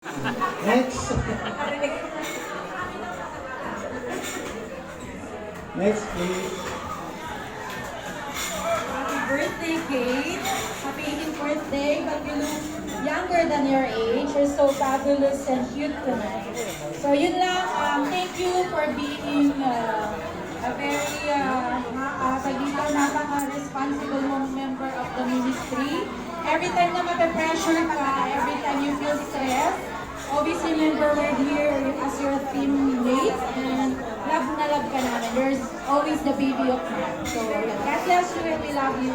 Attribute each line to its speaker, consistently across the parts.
Speaker 1: Next. Next, please.
Speaker 2: Happy birthday, Kate. Happy 18th birthday. But you look younger than your age. You're so fabulous and cute tonight. So yun lang. Thank you for being a very napaka-responsible member of the ministry. Every time na mape-pressure ka, every time you feel stressed, always remember we're here as your teammate and love na love ka namin. There's always the baby of man. So, God bless you and we love you.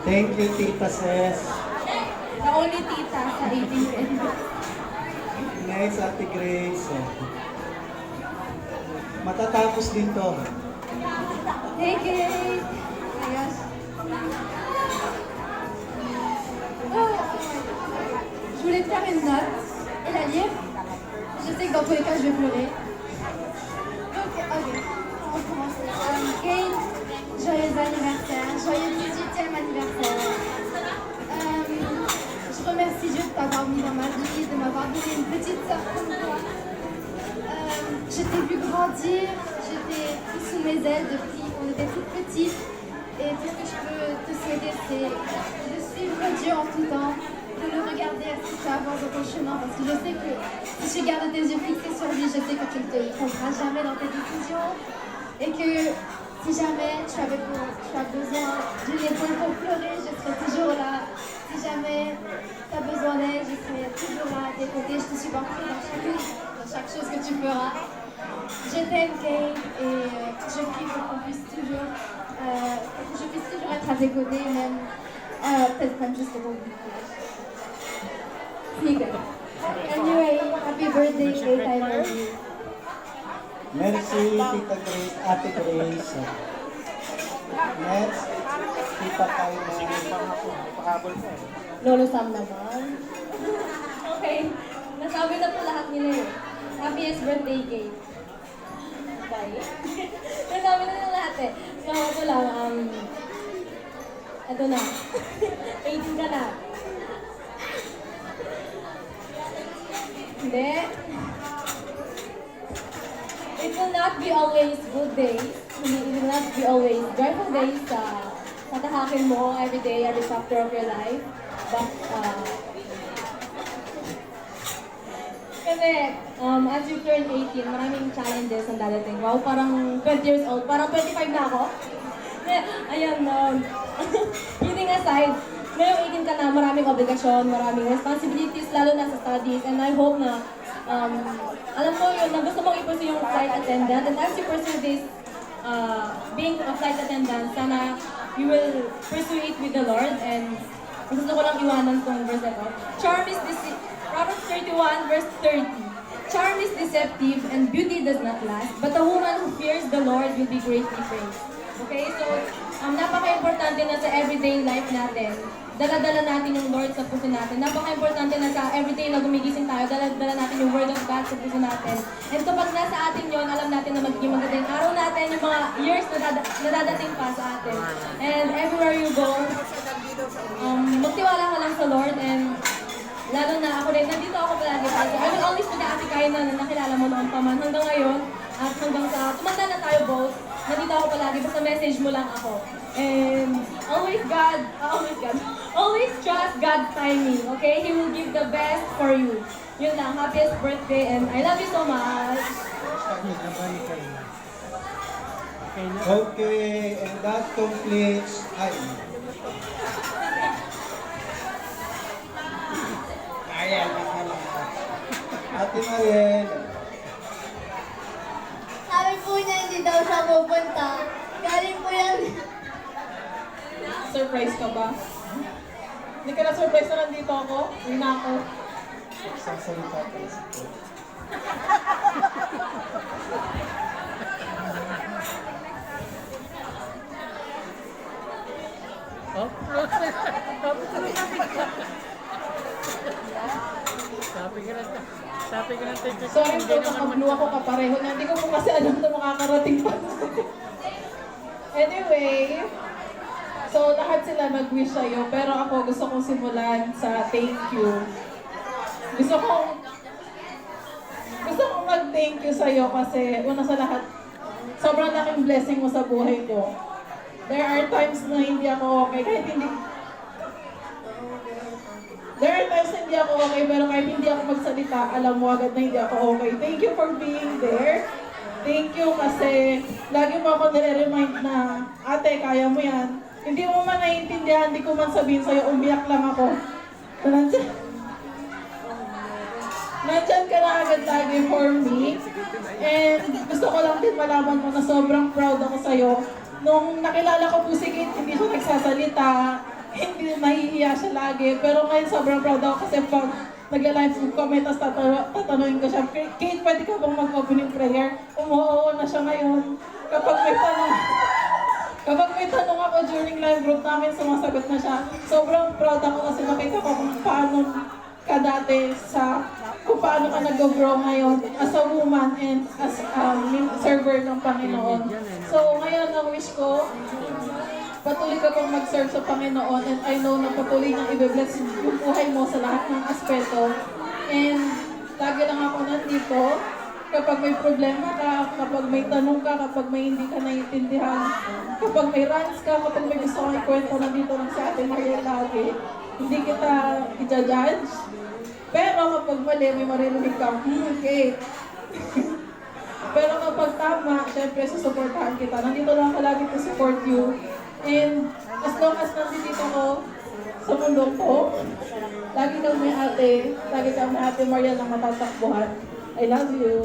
Speaker 1: Thank you, Tita Ses.
Speaker 2: The only tita sa 18th.
Speaker 1: Next, Ate Grace. Matatapos din to.
Speaker 2: Hey, Kate! Ayos.
Speaker 3: Je voulais te faire une note et la lire. Je sais que dans tous les cas, je vais pleurer. Donc, ok, on commence. Kate, joyeux anniversaire, joyeux 18e anniversaire. Je remercie Dieu de t'avoir mis dans ma vie, de m'avoir donné une petite sœur comme toi. Je t'ai vu grandir, j'étais sous mes ailes depuis qu'on était toute petite. Et tout ce que je peux te souhaiter, c'est de suivre Dieu en tout temps, de le regarder à ce que tu avances dans ton chemin, parce que je sais que si tu gardes tes yeux fixés sur lui, je sais que tu ne te tromperas jamais dans tes décisions, et que si jamais tu as besoin d'une épaule pour pleurer, je serai toujours là. Si jamais tu as besoin d'aide, je serai toujours là à tes côtés, je te supporterai dans chaque chose que tu feras. Je t'aime, Kate, et je prie pour qu'on puisse toujours être à tes côtés, même peut-être même jusqu'au bout. Anyway, happy birthday, Kate, I love you.
Speaker 1: Merci, Tita Grace, Ate Grace. Next, Tita Kaina.
Speaker 2: Lolo Sam naman. Okay. Nasabi na po lahat nila eh. Happiest birthday, Kate. Bye. Nasabi na nila lahat eh. So, ito lang. Ito na. 18 ka na. Hindi. It will not be always good days. It will not be always joyful days sa tatahakin mo every day, every chapter of your life. But, kasi, as you turn 18, maraming challenges ang dadating. Wow, parang 20 years old. Parang 25 na ako. Ayun, kidding aside, ngayong 18 ka na, maraming obligasyon, maraming responsibilities, lalo na sa studies. And I hope na, alam ko yun, na gusto mong i-pursue yung flight attendant. And as you pursue this, being a flight attendant, sana you will pursue it with the Lord. And gusto ko lang iwanan tong verse na to. Proverbs 31 verse 30. Charm is deceptive and beauty does not last, but a woman who fears the Lord will be greatly praised. Okay, so napaka-importante na sa everyday life natin. Dala-dala natin yung Lord sa puso natin. Napaka-importante na sa everyday na gumigising tayo, dala-dala natin yung Word of God sa puso natin. And kapag nasa atin yon, alam natin na magiging magandang araw natin, yung mga years na dadating pa sa atin. And everywhere you go, magtiwala ka lang sa Lord, and lalo na ako rin, nandito ako palagi tayo. I will always be the Ate Kaina na nakilala mo noon pa man hanggang ngayon, at hanggang sa tumanda na tayo both, nandito ako palagi, basta message mo lang ako. And always trust God's timing, okay? He will give the best for you. Yun lang, happiest birthday, and I love you so much.
Speaker 1: Okay, and that completes... Ate Mariel.
Speaker 3: Sabi po niya, hindi daw siya pupunta. Galing po yan.
Speaker 2: Surprise ka ba? Hindi ka na-surprise na nandito ako? Hindi na ako.
Speaker 1: Isang salita ko si Kate.
Speaker 4: Sabi ka na tayo.
Speaker 2: Sorry po, nakabluwa ko kapareho na. Hindi ko po kasi alam na makakarating pa. Anyway, so lahat sila nag-wish sa'yo. Pero ako gusto kong simulan sa thank you.
Speaker 5: Gusto kong mag-thank you sa'yo kasi una sa lahat, sobrang laking blessing mo sa buhay ko. There are times na hindi ako okay, There are times na hindi ako okay, pero kahit hindi ako magsalita, alam mo agad na hindi ako okay. Thank you for being there. Thank you kasi lagi mo ako nire-remind na, ate, kaya mo yan. Hindi mo man naiintindihan, hindi ko man sabihin sa'yo, umiyak lang ako. Nandyan ka na agad lagi for me. And gusto ko lang din malaman mo na sobrang proud ako sa'yo. Nung nakilala ko po si Kate, hindi siya nagsasalita, hindi nahihiya siya lagi. Pero ngayon sobrang proud ako kasi pag nagla-live food kami, tapos tatanungin ko siya, Kate, pwede ka bang mag-opening prayer? Umuoo na siya ngayon. Kapag may tanong ako during live group namin, sumasagot na siya. Sobrang proud ako kasi makita ko kung paano ka dati kung paano ka nag-grow ngayon as a woman and as server ng Panginoon. So ngayon, ang wish ko, patuloy ka pang mag-serve sa Panginoon and I know na patuloy nang i-bless yung buhay mo sa lahat ng aspeto. And lagi lang ako nandito kapag may problema ka, kapag may tanong ka, kapag may hindi ka naiintindihan, kapag may rants ka, kapag may gusto kang ikwento, nandito lang sa atin Mariel lagi. Hindi kita i-judge. Pero kapag mali, may maririnig ka, okay. Pero kapag tama, syempre susuportahan kita. Nandito lang ako lagi to support you. And as long as nandito ko sa mundo ko, lagi kang may ate Mariel na matatakbuhan. I love you.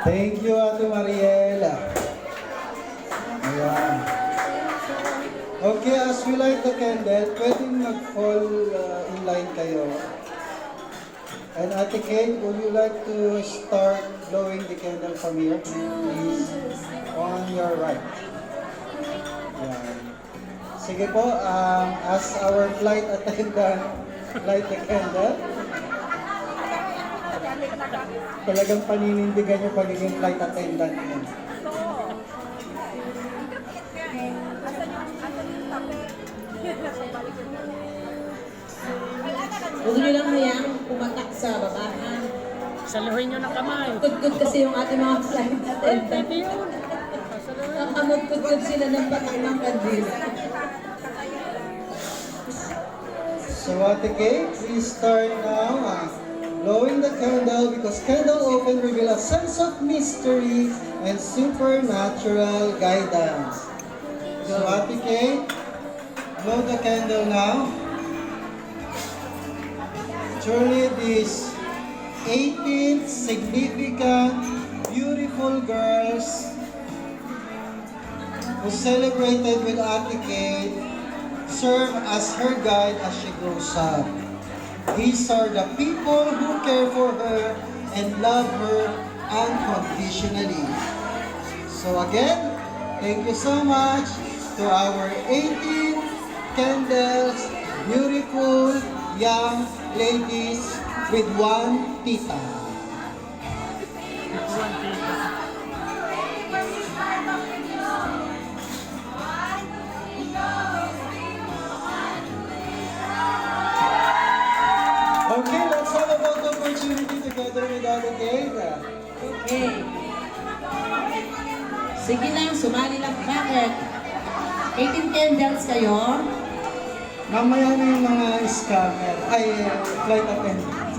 Speaker 1: Thank you, Ate Mariela. Ayan. Okay, as we light the candle, pwedeng mag-fall in line kayo. And Ate Kate, would you like to start blowing the candle from here? Please, on your right. Ayan. Sige po, as our flight attendant light the candle, talagang paninindigan yung pagiging flight attendant mo.
Speaker 6: Huwag nyo lang hayang pumatak sa baba, ha?
Speaker 4: Saluhin nyo ng kamay.
Speaker 6: Kudkod kasi yung ating mga flight attendant.
Speaker 4: Pwede yun.
Speaker 6: Nakamagkudkod sila ng patak ng kandil.
Speaker 1: So Ate Kate, please start now blowing the candle because candle often reveal a sense of mystery and supernatural guidance. So Ate Kate, blow the candle now. Truly these 18 significant, beautiful girls who celebrated with Ate Kate serve as her guide as she grows up. These are the people who care for her and love her unconditionally. So again, thank you so much to our 18 candles, beautiful young ladies with one tita. Okay, let's have a photo opportunity together with Ate Kate.
Speaker 6: Okay. Sige lang, sumali lang. Bakit? 18 candles kayo?
Speaker 1: Mamaya na yung mga scammer, ay flight attendant.